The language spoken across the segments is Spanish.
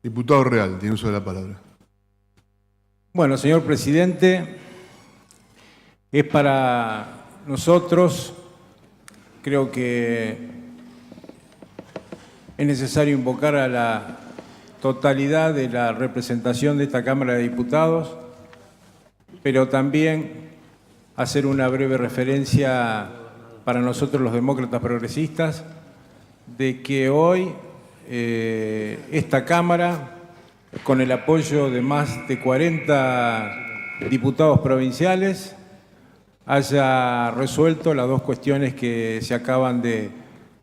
Diputado Real, tiene uso de la palabra. Bueno, señor presidente, es para nosotros, creo que es necesario invocar a la totalidad de la representación de esta Cámara de Diputados, pero también hacer una breve referencia para nosotros los demócratas progresistas de que hoy esta Cámara, con el apoyo de más de 40 diputados provinciales, haya resuelto las dos cuestiones que se acaban de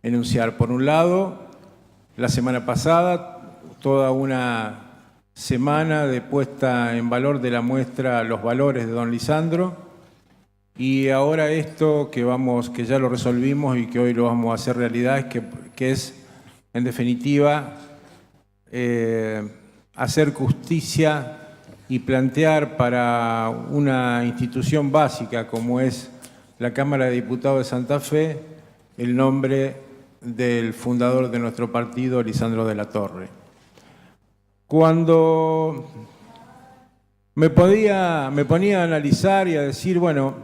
enunciar. Por un lado, la semana pasada, toda una semana de puesta en valor de la muestra Los Valores de don Lisandro, y ahora esto que ya lo resolvimos y que hoy lo vamos a hacer realidad, que es, en definitiva, hacer justicia y plantear para una institución básica como es la Cámara de Diputados de Santa Fe el nombre del fundador de nuestro partido, Lisandro de la Torre. Cuando me ponía a analizar y a decir, bueno,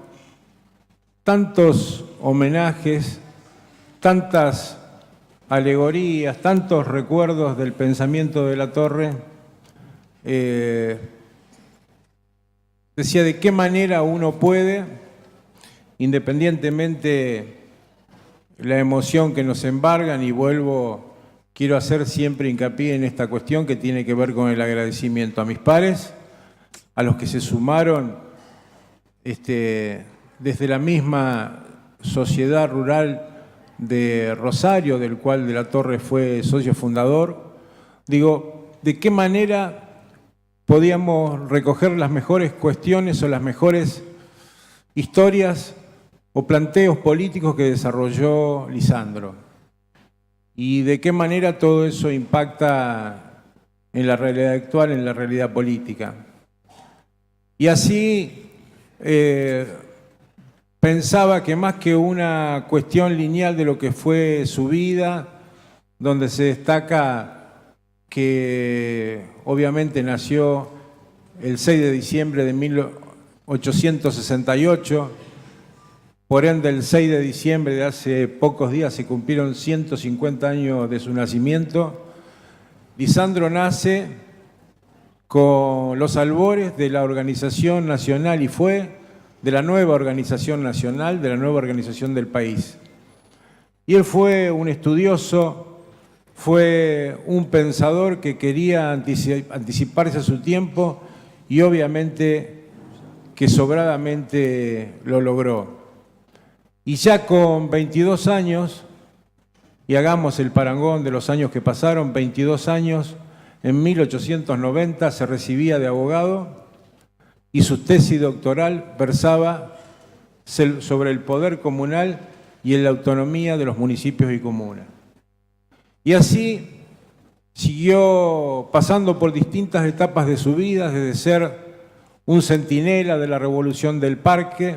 tantos homenajes, tantas alegorías, tantos recuerdos del pensamiento de la Torre, decía de qué manera uno puede, independientemente la emoción que nos embargan, y quiero hacer siempre hincapié en esta cuestión que tiene que ver con el agradecimiento a mis pares, a los que se sumaron desde la misma sociedad rural de Rosario, del cual de la Torre fue socio fundador. Digo, ¿de qué manera podíamos recoger las mejores cuestiones o las mejores historias o planteos políticos que desarrolló Lisandro? Y de qué manera todo eso impacta en la realidad actual, en la realidad política. Y así pensaba que más que una cuestión lineal de lo que fue su vida, donde se destaca que obviamente nació el 6 de diciembre de 1868, por ende el 6 de diciembre de hace pocos días se cumplieron 150 años de su nacimiento. Lisandro nace con los albores de la organización nacional y fue de la nueva organización nacional, de la nueva organización del país. Y él fue un estudioso, fue un pensador que quería anticiparse a su tiempo y obviamente que sobradamente lo logró. Y ya con 22 años, y hagamos el parangón de los años que pasaron, 22 años, en 1890 se recibía de abogado y su tesis doctoral versaba sobre el poder comunal y en la autonomía de los municipios y comunas. Y así siguió pasando por distintas etapas de su vida, desde ser un centinela de la Revolución del Parque,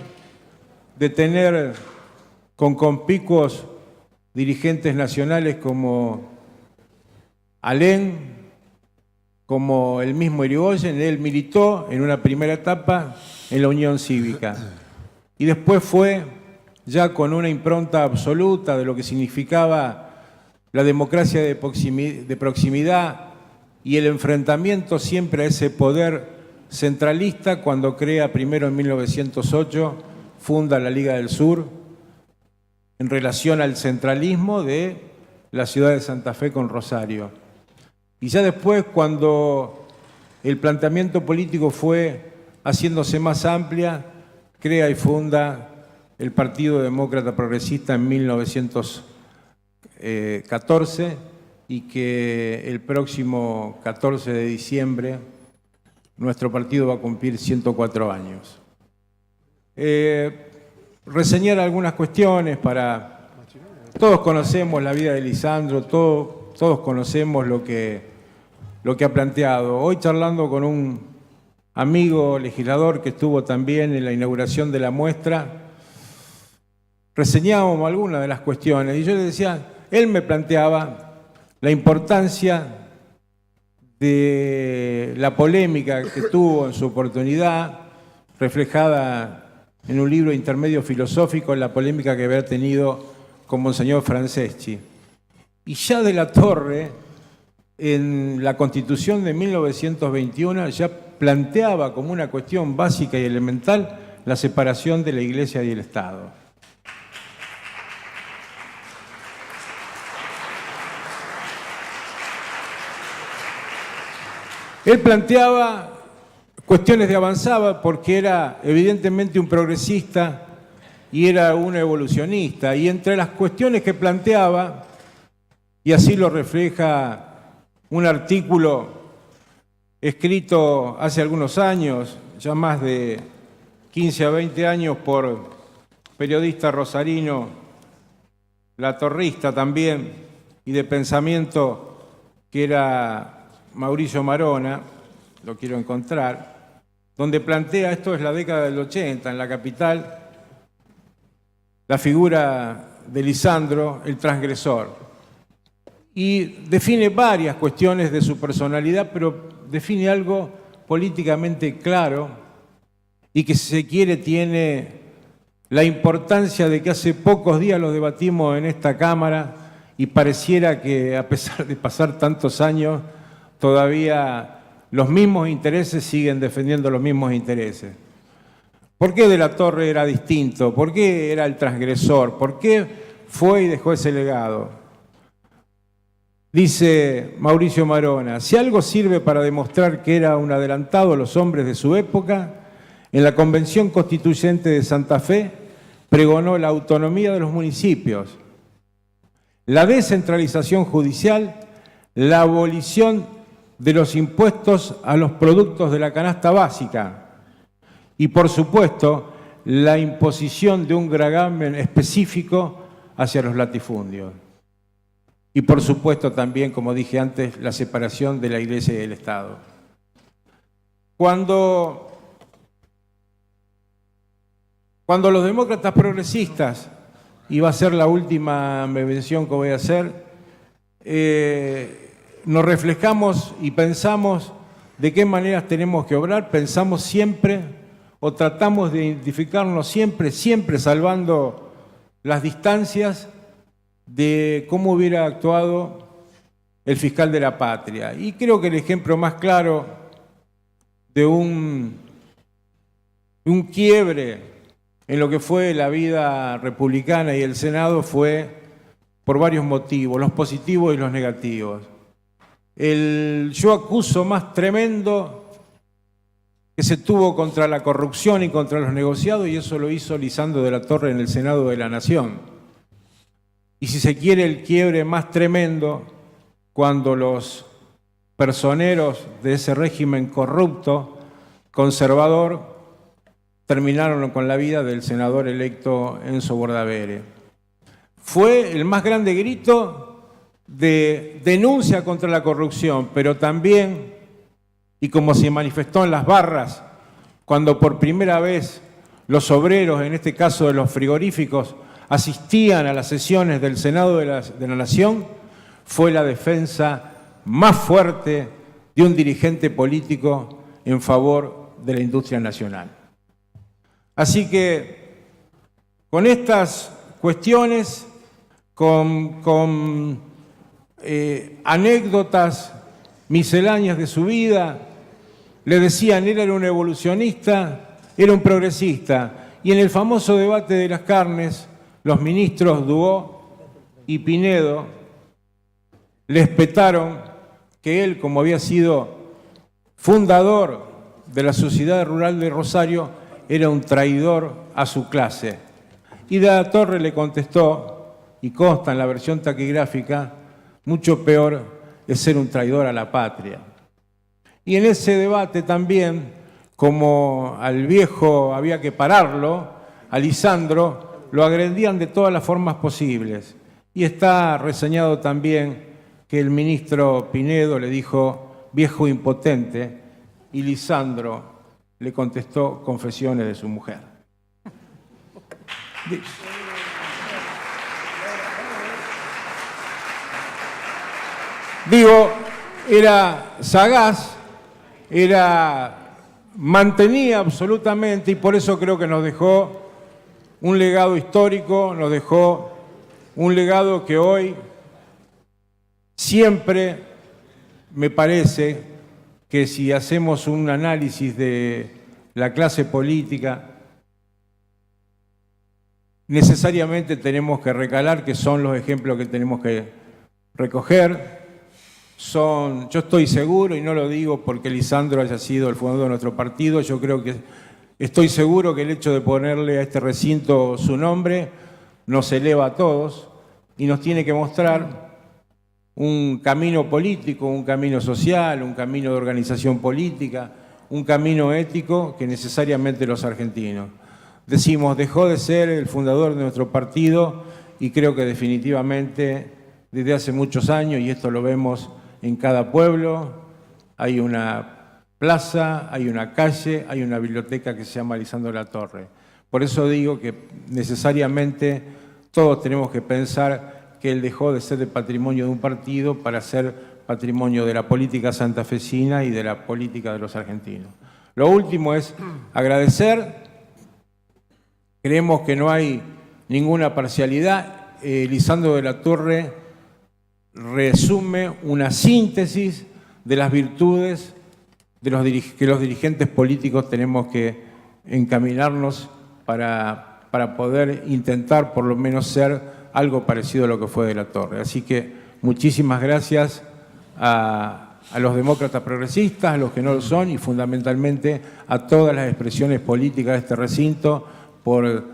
de tener con conspicuos dirigentes nacionales como Alén, como el mismo Irigoyen. Él militó en una primera etapa en la Unión Cívica y después fue ya con una impronta absoluta de lo que significaba la democracia de proximidad y el enfrentamiento siempre a ese poder centralista, cuando crea primero en 1908, funda la Liga del Sur en relación al centralismo de la ciudad de Santa Fe con Rosario. Y ya después, cuando el planteamiento político fue haciéndose más amplia, crea y funda el Partido Demócrata Progresista en 1914 y que el próximo 14 de diciembre nuestro partido va a cumplir 104 años. Reseñar algunas cuestiones para... Todos conocemos la vida de Lisandro, todos conocemos lo que ha planteado. Hoy charlando con un amigo legislador que estuvo también en la inauguración de la muestra, reseñábamos algunas de las cuestiones y yo le decía, él me planteaba la importancia de la polémica que tuvo en su oportunidad, reflejada en un libro intermedio filosófico, la polémica que había tenido con Monseñor Franceschi. Y ya de la Torre, en la Constitución de 1921, ya planteaba como una cuestión básica y elemental la separación de la Iglesia y el Estado. Él planteaba cuestiones de avanzada porque era evidentemente un progresista y era un evolucionista. Y entre las cuestiones que planteaba, y así lo refleja un artículo escrito hace algunos años, ya más de 15 a 20 años, por periodista rosarino, latorrista también, y de pensamiento, que era Mauricio Marona, lo quiero encontrar, donde plantea, esto es la década del 80, en la capital, la figura de Lisandro, el transgresor. Y define varias cuestiones de su personalidad, pero define algo políticamente claro y que, si se quiere, tiene la importancia de que hace pocos días lo debatimos en esta Cámara y pareciera que, a pesar de pasar tantos años, todavía los mismos intereses siguen defendiendo los mismos intereses. ¿Por qué de la Torre era distinto? ¿Por qué era el transgresor? ¿Por qué fue y dejó ese legado? Dice Mauricio Marona, si algo sirve para demostrar que era un adelantado a los hombres de su época, en la Convención Constituyente de Santa Fe pregonó la autonomía de los municipios, la descentralización judicial, la abolición de los impuestos a los productos de la canasta básica y, por supuesto, la imposición de un gravamen específico hacia los latifundios. Y, por supuesto, también, como dije antes, la separación de la Iglesia y del Estado. Cuando los demócratas progresistas, y va a ser la última mención que voy a hacer, nos reflejamos y pensamos de qué maneras tenemos que obrar, pensamos siempre o tratamos de identificarnos siempre salvando las distancias de cómo hubiera actuado el fiscal de la patria. Y creo que el ejemplo más claro de un quiebre en lo que fue la vida republicana y el Senado fue por varios motivos, los positivos y los negativos. El yo acuso más tremendo que se tuvo contra la corrupción y contra los negociados, y eso lo hizo Lisandro de la Torre en el Senado de la Nación. Y, si se quiere, el quiebre más tremendo cuando los personeros de ese régimen corrupto, conservador, terminaron con la vida del senador electo Enzo Bordavere. Fue el más grande grito de denuncia contra la corrupción, pero también, y como se manifestó en las barras, cuando por primera vez los obreros, en este caso de los frigoríficos, asistían a las sesiones del Senado de la Nación, fue la defensa más fuerte de un dirigente político en favor de la industria nacional. Así que, con estas cuestiones, con anécdotas misceláneas de su vida, le decían, él era un evolucionista, era un progresista, y en el famoso debate de las carnes, los ministros Dubó y Pinedo le espetaron que él, como había sido fundador de la Sociedad Rural de Rosario, era un traidor a su clase. Y de la Torre le contestó, y consta en la versión taquigráfica, mucho peor es ser un traidor a la patria. Y en ese debate también, como al viejo había que pararlo, a Lisandro lo agredían de todas las formas posibles. Y está reseñado también que el ministro Pinedo le dijo viejo impotente, y Lisandro le contestó confesiones de su mujer. Digo, era sagaz, mantenía absolutamente, y por eso creo que nos dejó un legado histórico, nos dejó un legado que hoy siempre me parece que si hacemos un análisis de la clase política, necesariamente tenemos que recalar que son los ejemplos que tenemos que recoger. Yo estoy seguro, y no lo digo porque Lisandro haya sido el fundador de nuestro partido, yo creo que estoy seguro que el hecho de ponerle a este recinto su nombre nos eleva a todos y nos tiene que mostrar un camino político, un camino social, un camino de organización política, un camino ético que necesariamente los argentinos. Decimos, dejó de ser el fundador de nuestro partido y creo que definitivamente desde hace muchos años, y esto lo vemos en cada pueblo, hay una plaza, hay una calle, hay una biblioteca que se llama Lisandro Latorre. Por eso digo que necesariamente todos tenemos que pensar que él dejó de ser de patrimonio de un partido para ser patrimonio de la política santafesina y de la política de los argentinos. Lo último es agradecer. Creemos que no hay ninguna parcialidad. Lisandro de la Torre resume una síntesis de las virtudes que los dirigentes políticos tenemos que encaminarnos para poder intentar por lo menos ser algo parecido a lo que fue de la Torre. Así que muchísimas gracias a los demócratas progresistas, a los que no lo son y fundamentalmente a todas las expresiones políticas de este recinto por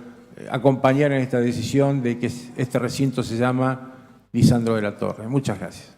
acompañar en esta decisión de que este recinto se llama Lisandro de la Torre. Muchas gracias.